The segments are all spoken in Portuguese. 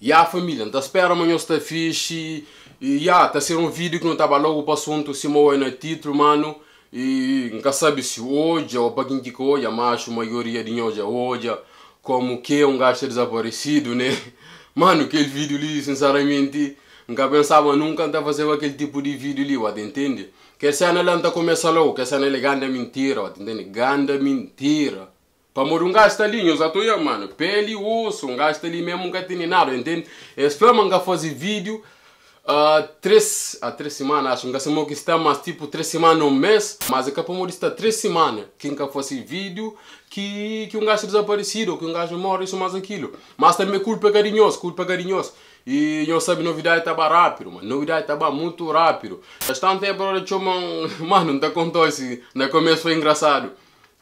Ya família, tá espera amanhã está fixe. E ya, tá ser um vídeo que não tava logo para assunto se moe no título, mano. E nunca sabe se hoje ou para quem que hoje, mas a maioria de hoje como que é um gajo desaparecido, né? Mano, aquele vídeo ali, sinceramente, nunca pensava nunca de fazer aquele tipo de vídeo ali, what, entende? Que cena lá não começa logo, que cena é ganda mentira, what, entende? Ganda mentira. Para morrer um gajo está ali, eu já estou aí, mano. Pele e osso, um gajo está ali mesmo, nunca tem nada, entende? Esse filme nunca faz vídeo três semanas, acho que está mais tipo 3 semanas, um mês, mas é capaz de estar 3 semanas que nunca fosse vídeo que um gajo desaparecido, que um gajo morre, isso mais aquilo. Mas também culpa carinhoso. E eu sabe, novidade estava rápido, mano. Novidade estava muito rápido. Bastante tempo, mano, não te contou esse, no começo foi engraçado.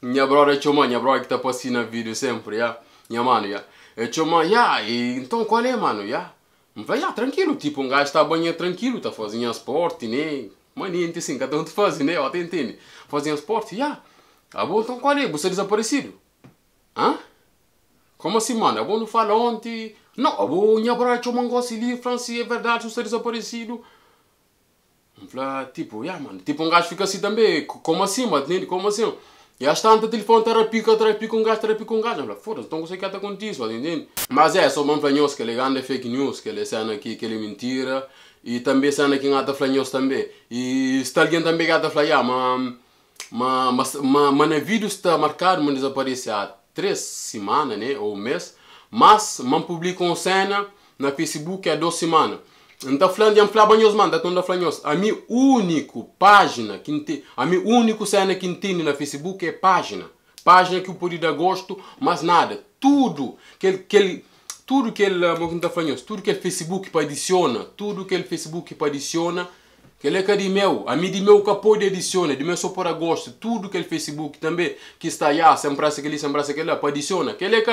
Minha brother que tá passando na vídeo sempre, ya. Minha mano, ya. E então qual é, mano, ya? Vai, tranquilo, tipo, um gajo está banho tranquilo, tá fazendo esporte, né? Maninho, assim, cada um faz, né? Até entende. Fazendo esporte, ya. Ah, bom, então qual é? Você é desaparecido? Hã? Como assim, mano? Ah, bom, não fala ontem. Não, ah, bom, minha brother gosta de França, é verdade, você é desaparecido. Tipo, ya, mano. Tipo, um gajo fica assim também. Como assim, mano? Como assim? E às tantas o telefone terapia com um gajo. Foda-se, então você quer estar contigo, entende? Mas é, só vamos falar que ele é fake news, que ele é cena aqui, que ele é mentira. E também cena que não falar também. E se alguém também quer falar, mas no vídeo está marcado, mas desaparece há 3 semanas, né, ou um mês. Mas, publica uma cena na Facebook há 2 semanas. Então falando de banhos, mano, tá falando a minha única página que tem, a minha única cena que tem na Facebook é página que eu podia dar gosto, mas nada, tudo que ele Facebook para adiciona, que ele é que de meu, a mim de meu que pode adiciona, de meu só para gosto, tudo que ele Facebook também que está aí, sempre aquele para adiciona, que ele é que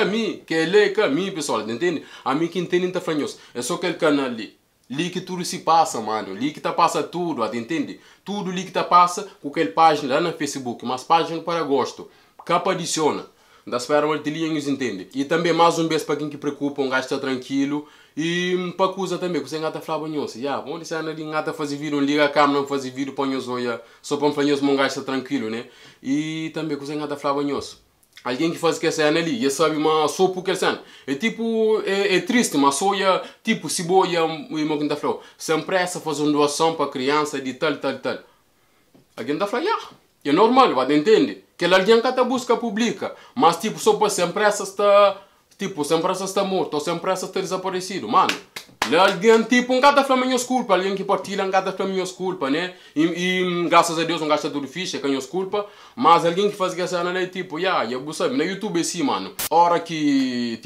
a mim, pessoal, entende? A mim que entende tá falando, é só aquele canal ali. Ali que tudo se passa, mano. Ali que tá passa tudo, entende? Tudo ali que tá passa com aquela página lá no Facebook. Mas página para gosto. Capa adiciona. Da espera uma linhas, entende? E também mais um beijo para quem que preocupa, um gajo está tranquilo. E para coisa também, que você engata falar banhoso. Já, vamos dizer, ali engata fazer vídeo, liga a câmera, não fazer vídeo, põe os olhos, só para falar um gajo está tranquilo, né? E também, que você engata falar banhoso. Alguém que faz que cena ali, e sabe, mas só porque cena. É tipo, é triste, mas só ia, tipo, se boia, irmão que está falando, sempre essa faz uma doação para criança de tal. Alguém está falando, é normal, vai entender. Que alguém que está busca publica, mas tipo, só para sempre essa está, tipo, sempre essa está morto, ou sempre essa está desaparecido, mano. Alguém tipo, um gato flamengo culpa, alguém que partilha um gato flamengo culpa, né? E graças a Deus um gasta tudo fixe, é canhos culpa, mas alguém que faz essa análise tipo, eu sabe, na YouTube assim, mano. Hora que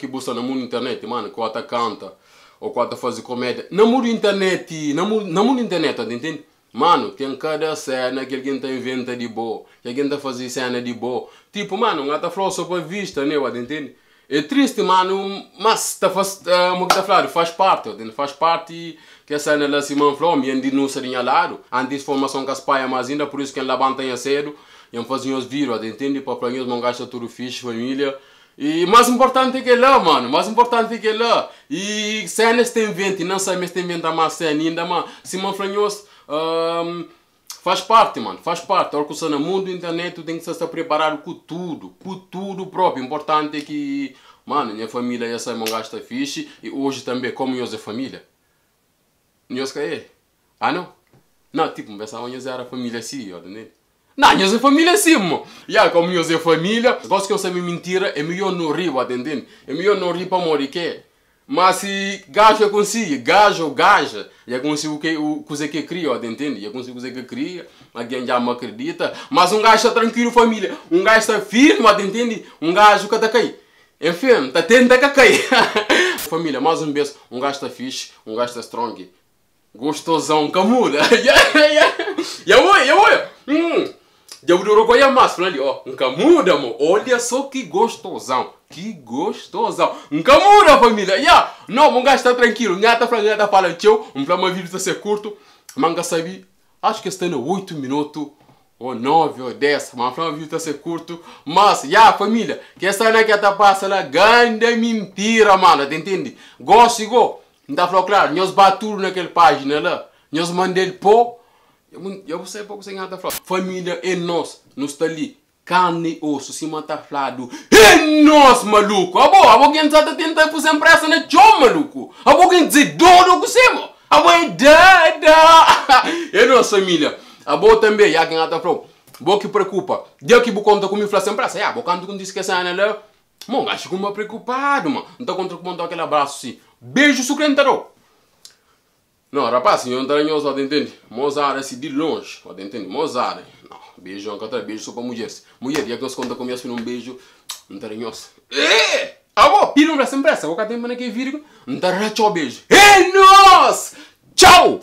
busca no mundo internet, mano, que o canta ou que faz comédia, no mundo internet, no mundo internet, entende? Mano, tem cada cena que alguém tá inventa de boa, que alguém tá fazendo cena de boa. Tipo, mano, um gato falou só para vista, né, entende? É triste, mano, mas faz parte que essa cena lá se falou, me andi não seria lado, antes formação que as paias, mas ainda por isso que ela levantam cedo, e fazem os vídeos, entende? Para para nós, gasta tudo fixe, família. E mais importante que lá, mano, e cenas tem vento, não sei se tem vento mais cena ainda, mas se me falamos, faz parte, mano, faz parte. Agora que você no mundo internet, tu tem que estar preparado com tudo próprio. Importante é que, mano, minha família já sai, gasta fixe. E hoje também, como nós é família. Nós que é? Ah, não? Não, tipo, pensava que nós era família assim, né? Não, nós é família assim, mano. Como nós é família, gosto que eu sei mentira, é melhor não rir, entendendo? É melhor não rir para morrer, que mas se gajo consigo, gajo ou gaja, já consigo o que cria, entende? Já consigo o que cria, alguém já me acredita. Mas um gajo está tranquilo, família. Um gajo está firme, entende? Um gajo que está cair. Enfim, está tentando cair. Família, mais um beijo. Um gajo está fixe, um gajo está strong. Gostosão, camuda. Já durou com a massa, falando ali, ó, nunca muda, amor. Olha só que gostosão. Nunca muda, família. Não, um gajo está tranquilo. Ngata fala tchau. Um vídeo está ser curto. Manga sabe, acho que está no 8 minutos ou 9 ou 10, mas a vida ser curto. Mas, já, família, que essa não é que tá passando lá, grande mentira, mano, te entende? Gosto igual. Não tá falando claro, nós batemos naquela página lá, nós mandamos pô. Eu sei pouco sem nada falar. Família é nós está ali, carne e osso, se mata flado. É nós, maluco! Alguém está tentando fazer pressa na chão, maluco! Alguém diz dono com você, mano! É nossa família! Também, já quem está falando. Boa que preocupa. Deu que vou contar comigo falar sem pressa. Já, vou contar com discussão, né? Mano, acho que eu me preocupado, mano. Não está contra com aquele abraço assim. Beijo sucrentaro. Não, rapaz, eu não tenho nós, entende? Mozart assim de longe, entende? Mozart. Não, beijo, não quero beijo só para mulheres. Mulher, já que nós contamos comigo um beijo, não tenho nós. Pira um sem pressa, vou cá tempo naquele vídeo, não tenho beijo. É nós! Tchau!